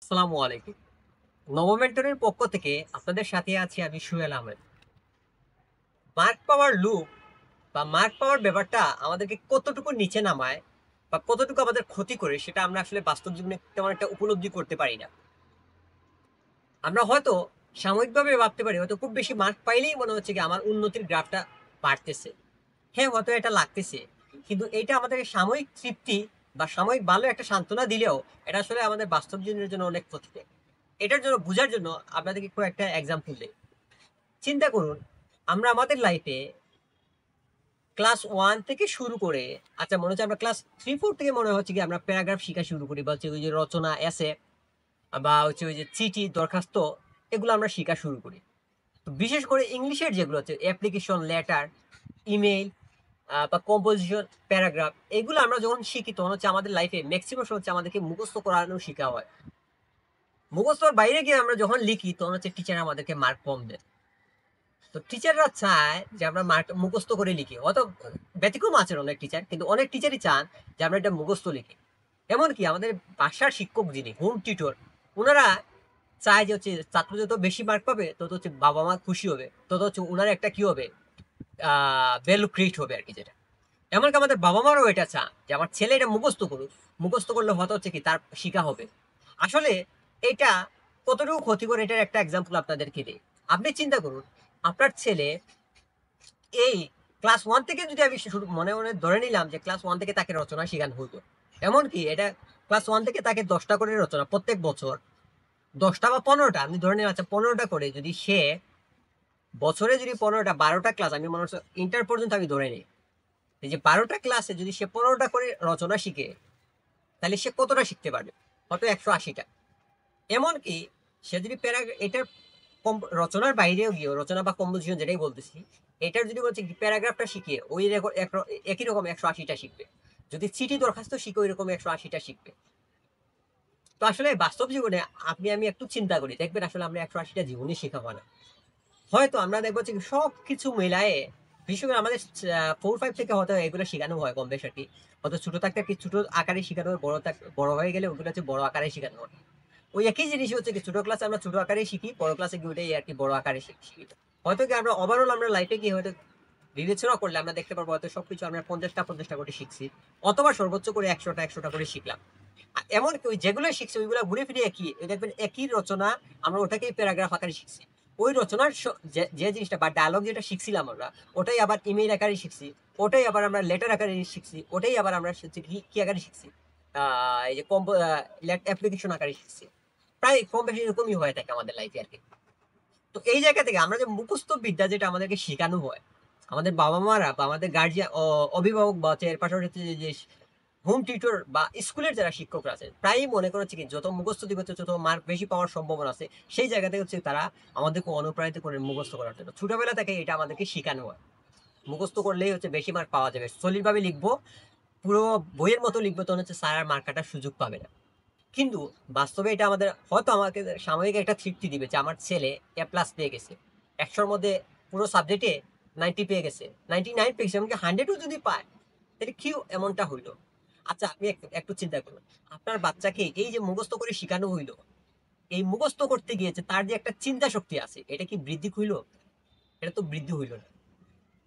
আসসালামু আলাইকুম। নবমেন্টরের পক্ষ থেকে আপনাদের সাথে আছি আমি সুহেল আহমেদ। মার্ক পাওয়ার লুপ বা মার্ক পাওয়ার ব্যাপারটা আমাদেরকে কতটুকু নিচে নামায় বা কতটুকু আমাদের ক্ষতি করে সেটা আমরা আসলে বাস্তব জীবনে তেমন একটা উপলব্ধি করতে পারি না। আমরা হয়তো সাময়িকভাবে ভাবতে পারি হয়তো খুব বেশি মার্ক পাইলেই মনে হচ্ছে কি আমার উন্নতির গ্রাফটা বাড়তেছে। হ্যাঁ, হয়তো এটা লাগতেছে। কিন্তু এটা আমাদের সাময়িক তৃপ্তি বা সাময়িক ভালো একটা সান্ত্বনা দিলেও এটা আসলে আমাদের বাস্তব জীবনের জন্য অনেক ক্ষতি দেয়। এটার জন্য বুঝার জন্য আপনাদেরকে কয়েকটা এক্সাম্পল দেই। চিন্তা করুন, আমরা আমাদের লাইফে ক্লাস 1 থেকে শুরু করে আচ্ছা মনে হচ্ছে আমরা ক্লাস 3-4 থেকে মনে হচ্ছে কি আমরা প্যারাগ্রাফ শিখা শুরু করি বা হচ্ছে ওই যে রচনা, এসে বা হচ্ছে ওই যে চিঠি, দরখাস্ত এগুলো আমরা শিখা শুরু করি। তো বিশেষ করে ইংলিশের যেগুলো হচ্ছে অ্যাপ্লিকেশন, লেটার, ইমেইল বা কম্পোজিশন, প্যারাগ্রাফ এগুলো আমরা যখন শিখি তখন হচ্ছে আমাদের লাইফে ম্যাক্সিমাম সময় হচ্ছে আমাদেরকে মুখস্থ করানো শিখা হয়। মুখস্থর বাইরে গিয়ে আমরা যখন লিখি তখন হচ্ছে টিচার আমাদেরকে মার্ক কম দেয়। তো টিচাররা চায় যে আমরা মুখস্থ করে লিখি। হয়তো ব্যতিক্রম আছেন অনেক টিচার, কিন্তু অনেক টিচারই চান যে আমরা এটা মুখস্থ লিখি। এমনকি আমাদের বাসার শিক্ষক যিনি হোম টিউটর, ওনারা চায় যে হচ্ছে ছাত্র যত বেশি মার্ক পাবে তত হচ্ছে বাবা মা খুশি হবে, তত হচ্ছে ওনার একটা কি হবে, ভ্যালু ক্রিয়েট হবে আর কি। যেটা এমনকি আমাদের বাবা মারও এটা চান যে আমার ছেলে এটা মুখস্থ করুক, মুখস্থ করলে হয়তো হচ্ছে কি তার শিখা হবে। আসলে এটা কতটুকু ক্ষতিকর এটার একটা এক্সাম্পল আপনাদেরকে দিই। আপনি চিন্তা করুন, আপনার ছেলে এই ক্লাস 1 থেকে যদি আমি শুরু মনে মনে ধরে নিলাম যে ক্লাস 1 থেকে তাকে রচনা শেখানো হতো। এমনকি এটা ক্লাস 1 থেকে তাকে 10টা করে রচনা প্রত্যেক বছর, 10টা বা 15টা আমি ধরে নিলাম, আচ্ছা 15টা করে যদি সে বছরে যদি 15টা 12টা ক্লাস আমি মনে হচ্ছে ইন্টার পর্যন্ত আমি ধরে নিই, এই যে 12টা ক্লাসে যদি সে 15টা করে রচনা শিখে তাহলে সে কতটা শিখতে পারবে? হয়তো 180টা। এমনকি সে যদি এটার রচনার বাইরেও গিয়ে রচনা বা কম্পোজিশন যেটাই বলতেছি, এটার যদি বলছে প্যারাগ্রাফটা শিখিয়ে ওই একই রকম 180টা শিখবে। যদি চিঠি দরখাস্ত শিখে ওই রকম 180টা শিখবে। তো আসলে বাস্তব জীবনে আপনি আমি একটু চিন্তা করি দেখবেন আসলে আমরা 180টা জীবনে শেখা হয় না। হয়তো আমরা দেখবো যে সবকিছু মিলায়ে বিশেষ করে আমাদের 4-5 থেকে হয়তো এগুলো শেখানো হয় কম বেশ আর কি। হয়তো ছোট থাকতে আর কি ছোট আকারে শেখানো হয়, বড় হয়ে গেলে ওগুলো হচ্ছে বড় আকারে শেখানো হয়। ওই একই জিনিস হচ্ছে কি ছোট ক্লাসে আমরা ছোট আকারে শিখি, বড় ক্লাসে গিয়ে ওইটাই আর কি বড় আকারে শিখি। হয়তো কি আমরা ওভারঅল আমরা লাইফে গিয়ে হয়তো বিবেচনা করলে আমরা দেখতে পারবো হয়তো সবকিছু আমরা 50টা করে শিখছি, অথবা সর্বোচ্চ করে 100টা করে শিখলাম। এমনকি ওই যেগুলো শিখছি ওইগুলো ঘুরে ফিরে একই, ওই দেখবেন একই রচনা, আমরা ওটাকেই প্যারাগ্রাফ আকারে শিখছি। ওই রচনার যে জিনিসটা বা ডায়লগ যেটা শিখছিলাম আমরা, ওটাই আবার ইমেইল আকারে শিখছি, ওটাই আবার আমরা লেটার আকারে শিখছি, ওটাই আবার আমরা কি আকারে শিখছি, এই যে অ্যাপ্লিকেশন আকারে শিখছি। প্রায় কম বেশি এরকমই হয়ে থাকে আমাদের লাইফে আর কি। তো এই জায়গা থেকে আমরা যে মুখস্থ বিদ্যা যেটা আমাদেরকে শেখানো হয়, আমাদের বাবা মারা বা আমাদের গার্জিয়ান, অভিভাবক বা হচ্ছে এর পাশাপাশি হচ্ছে যে হোম টিউটর বা স্কুলের যারা শিক্ষকরা আছে প্রায়ই মনে করছে কি যত মুখস্থ দিবে তত মার্ক বেশি পাওয়ার সম্ভাবনা আছে। সেই জায়গা থেকে হচ্ছে তারা আমাদেরকে অনুপ্রাণিত করে মুখস্থ করার জন্য ছোটবেলা থেকে এটা আমাদেরকে শেখানো হয়। মুখস্থ করলেই হচ্ছে বেশি মার্ক পাওয়া যাবে, সলিড ভাবে লিখবো, পুরো বইয়ের মতো লিখবো, তখন হচ্ছে স্যার আর মার্ক কাটার সুযোগ পাবে না। কিন্তু বাস্তবে এটা আমাদের হয়তো আমাকে সাময়িক একটা তৃপ্তি দিবে যে আমার ছেলে A+ পেয়ে গেছে, 100-র মধ্যে পুরো সাবজেক্টে 90 পেয়ে গেছে, 99 পেয়ে গেছে, এমনকি 100ও যদি পায় তাহলে কি এমনটা হইলো। আচ্ছা আপনি একটু চিন্তা করুন, আপনার বাচ্চাকে এই যে মুখস্থ করে শেখানো হইলো, এই মুখস্থ করতে গিয়েছে তার যে একটা চিন্তা শক্তি আছে এটা কি বৃদ্ধি হইলো? এটা তো বৃদ্ধি হইলো না।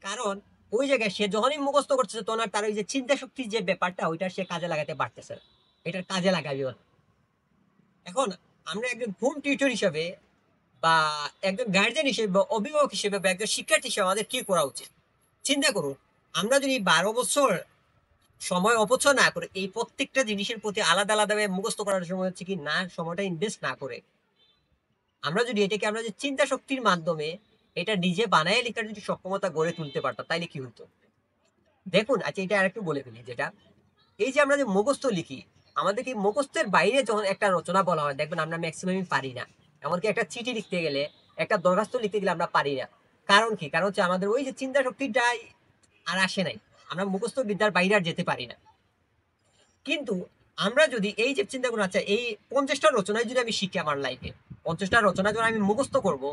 কারণ ওই জায়গায় সে যখনই মুখস্থ করতেছে তখন আর তার ওই যে চিন্তা শক্তির যে ব্যাপারটা ওইটা সে কাজে লাগাতে পারতেছে না। এটার কাজে লাগাবে না। এখন আমরা একজন হোম টিউটর হিসেবে বা একজন গার্জেন হিসেবে বা অভিভাবক হিসেবে বা একজন শিক্ষার্থী হিসেবে আমাদের কি করা উচিত? চিন্তা করুন, আমরা যদি 12 বছর সময় অপচয় না করে এই প্রত্যেকটা জিনিসের প্রতি আলাদা আলাদা ভাবে মুখস্থ করার সময় হচ্ছে কি না সময়টা ইনভেস্ট না করে আমরা যদি এটাকে আমরা যে চিন্তা শক্তির মাধ্যমে এটা নিজে বানায় লেখার যদি সক্ষমতা গড়ে তুলতে পারতাম তাইলে কি হতো? দেখুন, আচ্ছা এটা আরেকটু বলে ফেলি, যেটা এই যে আমরা যে মুখস্থ লিখি, আমাদেরকে মুখস্থের বাইরে যখন একটা রচনা বলা হয় দেখবেন আমরা ম্যাক্সিমামই পারি না। এমনকি একটা চিঠি লিখতে গেলে, একটা দরখাস্ত লিখতে গেলে আমরা পারি না। কারণ কি? কারণ হচ্ছে আমাদের ওই যে চিন্তা শক্তিটাই আর আসে নাই। আমরা মুখস্থ বিদ্যার বাইরে আর যেতে পারি না। কিন্তু আমরা যদি এই যে চিন্তা করুন, আচ্ছা এই 50টা রচনায় যদি আমি শিখি আমার লাইফে, 50টা রচনা যখন আমি মুখস্থ করব,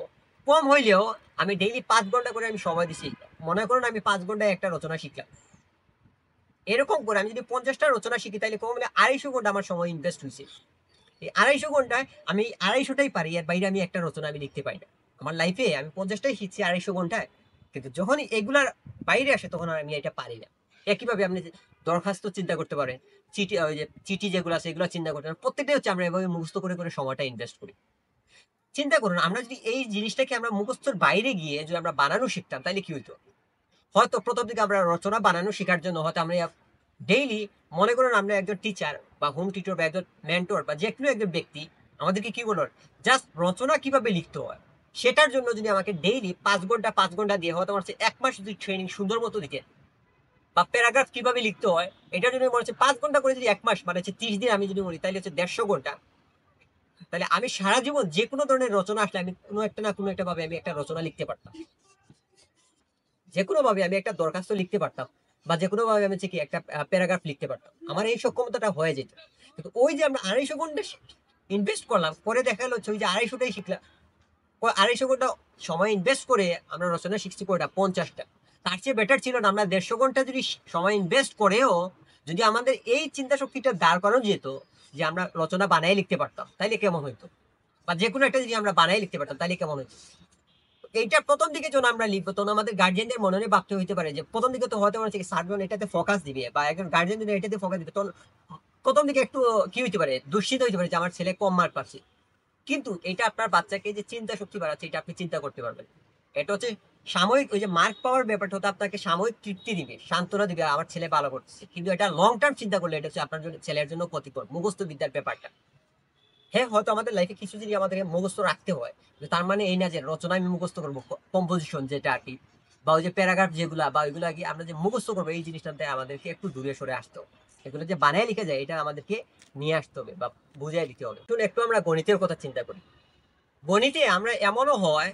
কম হইলেও আমি ডেইলি 5 ঘন্টা করে আমি সময় দিছি, মনে করুন আমি 5 ঘন্টায় একটা রচনা শিখলাম। এরকম করে আমি যদি 50টা রচনা শিখি তাহলে কম হলে 250 ঘন্টা আমার সময় ইনভেস্ট হয়েছে। এই 250 ঘন্টায় আমি 250টাই পারি, এর বাইরে আমি একটা রচনা আমি লিখতে পারি না। আমার লাইফে আমি 50টাই শিখছি 250 ঘন্টায়, কিন্তু যখনই এগুলার বাইরে আসে তখন আর আমি এটা পারি না। একইভাবে আপনি যে দরখাস্ত চিন্তা করতে পারেন, চিঠি ওই যে চিঠি যেগুলো আছে এগুলো চিন্তা করতে পারেন, প্রত্যেকটাই হচ্ছে আমরা এভাবে মুখস্থ করে করে সময়টা ইনভেস্ট করি। চিন্তা করুন আমরা যদি এই জিনিসটাকে আমরা মুখস্থর বাইরে গিয়ে যদি আমরা বানানো শিখতাম তাহলে কি হইতো? হয়তো প্রথম দিকে আমরা রচনা বানানো শেখার জন্য হয়তো আমরা ডেইলি, মনে করুন আমরা একজন টিচার বা হোম টিচার বা একজন মেন্টর বা যে কোনো একজন ব্যক্তি আমাদেরকে কি বলল, জাস্ট রচনা কিভাবে লিখতে হয় সেটার জন্য যদি আমাকে ডেইলি 5 ঘন্টা দিয়ে হয়তো আমার 1 মাস যদি ট্রেনিং সুন্দর মতো দিতে, বা প্যারাগ্রাফ কিভাবে লিখতে হয় এটার জন্য মনে হচ্ছে 5 ঘন্টা করে যদি 1 মাস মানে হচ্ছে 30 দিন আমি যদি বলি তাহলে হচ্ছে 150 ঘন্টা। তাহলে আমি সারা জীবন যে কোনো ধরনের রচনা আসলে আমি কোনো একটা না কোনো একটা ভাবে আমি একটা রচনা লিখতে পারতাম, যে কোনো ভাবে আমি একটা দরখাস্ত লিখতে পারতাম, বা যে কোনো ভাবে আমি হচ্ছে কি একটা প্যারাগ্রাফ লিখতে পারতাম, আমার এই সক্ষমতাটা হয়ে যেত। কিন্তু ওই যে আমরা 250 ঘন্টা ইনভেস্ট করলাম, পরে দেখা গেল হচ্ছে ওই যে 250টাই শিখলাম, 250 ঘন্টা সময় ইনভেস্ট করে আমরা রচনা শিখছি কয়টা? 50টা। তার চেয়ে বেটার ছিল না আমরা 150 ঘন্টা যদি সময় ইনভেস্ট করেও যদি আমাদের এই চিন্তা শক্তিটা দাঁড় করানো যেত যে আমরা রচনা বানাই লিখতে পারতাম তাইলে কেমন হইতো, বা যে কোনো একটা যদি আমরা বানাই লিখতে পারতাম তাইলে কেমন হইতো। এইটা প্রথম দিকে যখন আমরা লিখবো তখন আমাদের গার্জিয়ানদের মনে ভাবতে হইতে পারে যে প্রথম দিকে তো হয়তো মনে হচ্ছে সার্জন এটাতে ফোকাস দিবে বা একজন গার্জিয়ান যদি এটাতে ফোকাস দিবে তখন প্রথম দিকে একটু কি হইতে পারে, দুশ্চিন্তা হইতে পারে যে আমার ছেলে কম মার্ক পাচ্ছে। কিন্তু এটা আপনার বাচ্চাকে যে চিন্তা শক্তি বাড়াচ্ছে এটা আপনি চিন্তা করতে পারবেন। এটা হচ্ছে সাময়িক, ওই যে মার্ক পাওয়ার ব্যাপারটা হতে আপনাকে সাময়িক তৃপ্তি দিবে, সান্ত্বনা দিবে আমার ছেলে ভালো করতেছে, কিন্তু এটা লং টার্ম চিন্তা করলে এটা হচ্ছে আপনার জন্য ছেলের জন্য ক্ষতিকর মুখস্থ বিদ্যার ব্যাপারটা। হ্যাঁ, হয়তো আমাদের লাইফে কিছু জিনিস আমাদেরকে মুখস্থ রাখতে হয়, কিন্তু তার মানে এই না যে রচনা আমি মুখস্থ করবো, কম্পোজিশন যেটা আর কি, বা ওই যে প্যারাগ্রাফ যেগুলা বা ওইগুলা কি আমরা যে মুখস্থ করবো এই জিনিসটাতে আমাদেরকে একটু দূরে সরে আসতে হবে। এগুলো যে বানায় লিখে যায় এটা আমাদেরকে নিয়ে আসতে হবে বা বুঝাই দিতে হবে। শুনুন একটু আমরা গণিতের কথা চিন্তা করি। গণিতে আমরা এমনও হয়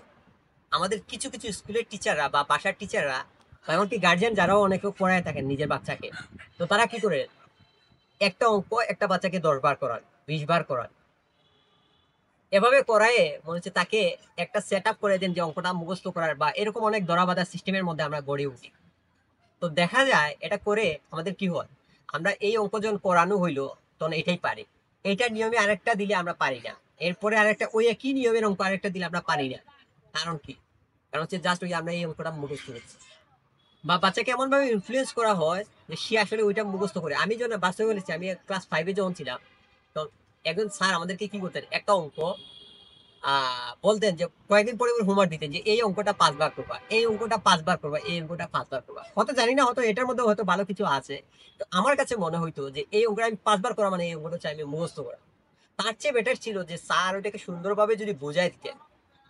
আমাদের কিছু কিছু স্কুলের টিচাররা বা বাসার টিচাররা বা এমনকি গার্জিয়ান যারাও অনেকে পড়ায় থাকেন নিজের বাচ্চাকে, তো তারা কি করে একটা অঙ্ক একটা বাচ্চাকে 10 বার করান, 20 বার করান, এভাবে করায়ে মনে হচ্ছে তাকে একটা সেট আপ করে দেন যে অঙ্কটা মুখস্থ করার, বা এরকম অনেক ধরাবাঁধা সিস্টেমের মধ্যে আমরা গড়ে উঠি। তো দেখা যায় এটা করে আমাদের কি হয়, আমরা এই অঙ্ক যখন করানো হইলো তখন এটাই পারি, এইটার নিয়মে আরেকটা দিলে আমরা পারি না, এরপরে আরেকটা ওই একই নিয়মের অঙ্ক আরেকটা দিলে আমরা পারি না। কারণ কি? কারণ হচ্ছে জাস্ট ওই আমরা এই অঙ্কটা মুখস্থ করছি, বা বাচ্চাকে এমন ভাবে ইনফ্লুয়েন্স করা হয় যে সে আসলে ওইটা মুখস্থ করে। আমি যখন বাস্তবে বলেছি, আমি ক্লাস 5-এ যখন ছিলাম, তো একজন স্যার আমাদেরকে কি করতেন, একটা অঙ্ক বলতেন যে কয়েকদিন পরে হোমওয়ার্ক দিতেন যে এই অঙ্কটা 5 বার করবা, এই অঙ্কটা 5 বার করবা, এই অঙ্কটা 5 বার করবা। হয়তো জানি না, হয়তো এটার মধ্যে হয়তো ভালো কিছু আছে, তো আমার কাছে মনে হইতো যে এই অঙ্কটা আমি 5 বার করা মানে এই অঙ্কটা হচ্ছে আমি মুখস্থ করা। তার চেয়ে বেটার ছিল যে স্যার ওইটাকে সুন্দরভাবে যদি বোঝাই দিতেন।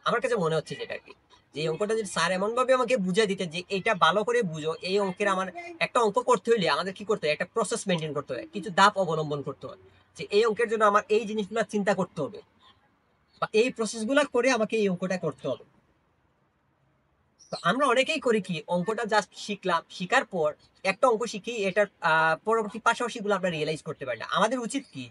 আমার কাছে মনে হচ্ছে যেটা কি, যে এই অঙ্কটা যদি স্যার এমন ভাবে আমাকে বুঝিয়ে দিতেন যে এটা ভালো করে বুঝো, এই অঙ্কের আমার একটা অঙ্ক করতে হইলে আমাদের কি করতে হয়, একটা প্রসেস মেনটেন করতে হয়, কিছু ধাপ অবলম্বন করতে হয়, যে এই অঙ্কের জন্য আমার এই জিনিসগুলো চিন্তা করতে হবে, বা এই প্রসেসগুলো করে আমাকে এই অঙ্কটা করতে হবে। তো আমরা অনেকেই করি কি, অঙ্কটা জাস্ট শিখলাম, শিখার পর একটা অঙ্ক শিখি, এটার পরবর্তী পাশাপাশি গুলো আমরা রিয়েলাইজ করতে পারি না। আমাদের উচিত কি,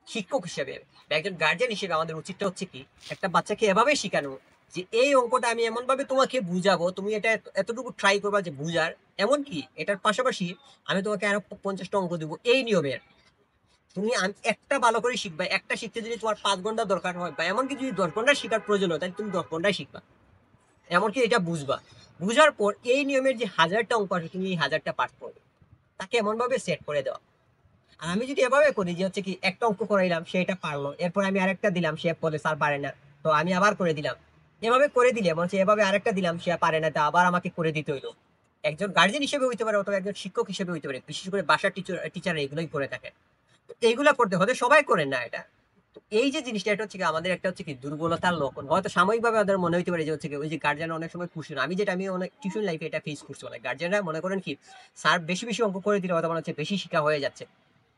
শিক্ষক হিসেবে বা একজন গার্জিয়ান হিসেবে আমাদের উচিতটা হচ্ছে কি, একটা বাচ্চাকে এভাবে শেখানো যে এই অঙ্কটা আমি এমন ভাবে তোমাকে বুঝাবো, তুমি এটা এতটুকু ট্রাই করবা যে বুঝার, এমন কি এটার পাশাপাশি আমি তোমাকে আরো 50টা অঙ্ক দিব এই নিয়মের, তুমি একটা ভালো করে শিখবা, একটা শিখতে যদি তোমার 5 ঘন্টা দরকার হয় বা এমনকি যদি 10 ঘন্টা শেখার প্রয়োজন হয় তাহলে তুমি 10 ঘন্টায় শিখবা, এমনকি এটা বুঝবা। বুঝার পর এই নিয়মের যে 1000টা অঙ্ক আছে তুমি এই 1000টা পাঠ করবে, তাকে এমন ভাবে সেট করে দেওয়া। আর আমি যদি এভাবে করি যে হচ্ছে কি একটা অঙ্ক করাইলাম সে এটা পারলো, এরপর আমি আরেকটা দিলাম সে বলে স্যার পারে না, তো আমি আবার করে দিলাম, এভাবে করে দিলে মনে হচ্ছে এভাবে আরেকটা দিলাম সে পারে না, তা আবার আমাকে করে দিতে হইলো। একজন গার্জেন হিসেবে হইতে পারে অথবা একজন শিক্ষক হিসেবে হইতে পারে, বিশেষ করে বাসার টিচার এগুলোই করে থাকে। তো এইগুলা করতে হতে সবাই করেন না এটা। তো এই যে জিনিসটা এটা হচ্ছে কি আমাদের একটা হচ্ছে কি দুর্বলতার লক্ষণ, হয়তো সাময়িকভাবে আমাদের মনে হইতে পারে যে হচ্ছে কি ওই যে গার্জিয়ান অনেক সময় খুশি না, আমি যেটা আমি অনেক টিউশন লাইফে এটা ফেস করছি, অনেক গার্জিয়ানরা মনে করেন কি স্যার বেশি বেশি অঙ্ক করে দিলে হয়তো মনে হচ্ছে বেশি শিক্ষা হয়ে যাচ্ছে,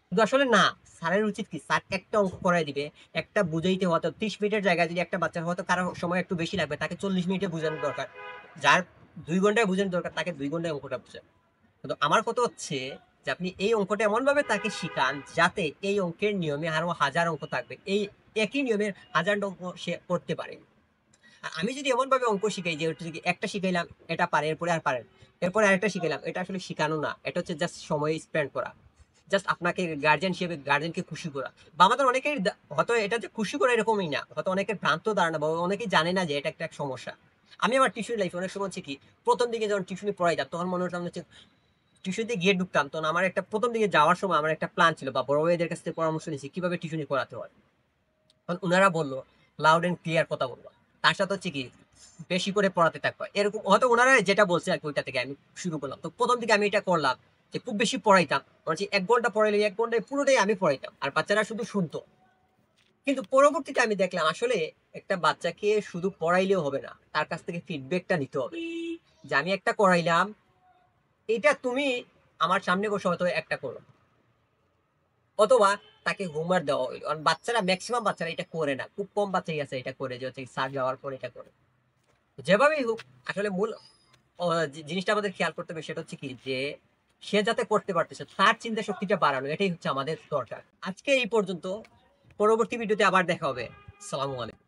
কিন্তু আসলে না। স্যারের উচিত কি, স্যার একটা অঙ্ক করাই দিবে, একটা বুঝাইতে হয়তো 30 মিনিটের জায়গায় যদি একটা বাচ্চার হয়তো কারো সময় একটু বেশি লাগবে, তাকে 40 মিনিটে বোঝানোর দরকার, যার 2 ঘন্টায় বোঝানোর দরকার তাকে 2 ঘন্টায় অঙ্কটা বোঝান। কিন্তু আমার কথা হচ্ছে যে আপনি এই অঙ্কটা এমন ভাবে তাকে শিখান যাতে এই অঙ্কের নিয়মে আরো 1000 অঙ্ক থাকবে, এই একই নিয়মের 1000 অঙ্ক সে করতে পারে। আর আমি যদি এমন ভাবে অঙ্ক শিখাই যে হচ্ছে কি একটা শিখাইলাম এটা পারে, এরপরে আর পারেন, এরপরে আরেকটা শিখাইলাম, এটা আসলে শিখানো না, এটা হচ্ছে জাস্ট সময় স্পেন্ড করা। জাস্ট আপনাকে গার্জিয়ান হিসেবে গার্জিয়ানকে খুশি করা, বা আমাদের অনেকের হয়তো এটা যে খুশি করা এরকমই না, হয়তো অনেকের ভ্রান্ত ধারণা, বা অনেকেই জানে না যে এটা একটা সমস্যা। আমি আমার টিউশন লাইফে অনেক সময় হচ্ছে কি, প্রথম দিকে যখন টিউশনি পড়াইতাম তখন মনে হতাম হচ্ছে টিউশনিতে গিয়ে ঢুকতাম, তখন আমার একটা প্রথম দিকে যাওয়ার সময় আমার একটা প্ল্যান ছিল, বা বড় ভাইদের কাছ থেকে পরামর্শ নিয়েছি কিভাবে টিউশনি করাতে হয়। তখন ওনারা বললো লাউড এন্ড ক্লিয়ার কথা বলবো, তার সাথে হচ্ছে কি বেশি করে পড়াতে থাকবো, এরকম হয়তো ওনারা যেটা বলছে আর কি ওইটা থেকে আমি শুরু করলাম। তো প্রথম দিকে আমি এটা করলাম যে খুব বেশি পড়াইতাম, হচ্ছে 1 ঘন্টা পড়াইলে 1 ঘন্টায় পুরোটাই আমি পড়াইতাম আর বাচ্চারা শুধু শুনতো। কিন্তু পরবর্তীতে আমি দেখলাম আসলে একটা বাচ্চাকে শুধু পড়াইলেও হবে না, তার কাছ থেকে ফিডব্যাকটা নিতে হবে, যে আমি একটা করাইলাম, এটা তুমি আমার সামনে বসে হয়তো একটা করো, অথবা তাকে হোমওয়ার্ক দেওয়া হইলো। কারণ বাচ্চারা ম্যাক্সিমাম বাচ্চারা এটা করে না, খুব কম বাচ্চাই আছে এটা করে, যে হচ্ছে স্যার যাওয়ার পর এটা করে। যেভাবেই হোক আসলে মূল জিনিসটা আমাদের খেয়াল করতে হবে, সেটা হচ্ছে কি যে সে যাতে করতে পারতেছে তার চিন্তা শক্তিটা বাড়ানো, এটাই হচ্ছে আমাদের দরকার। আজকে এই পর্যন্ত, পরবর্তী ভিডিওতে আবার দেখা হবে। সালামু আলাইকুম।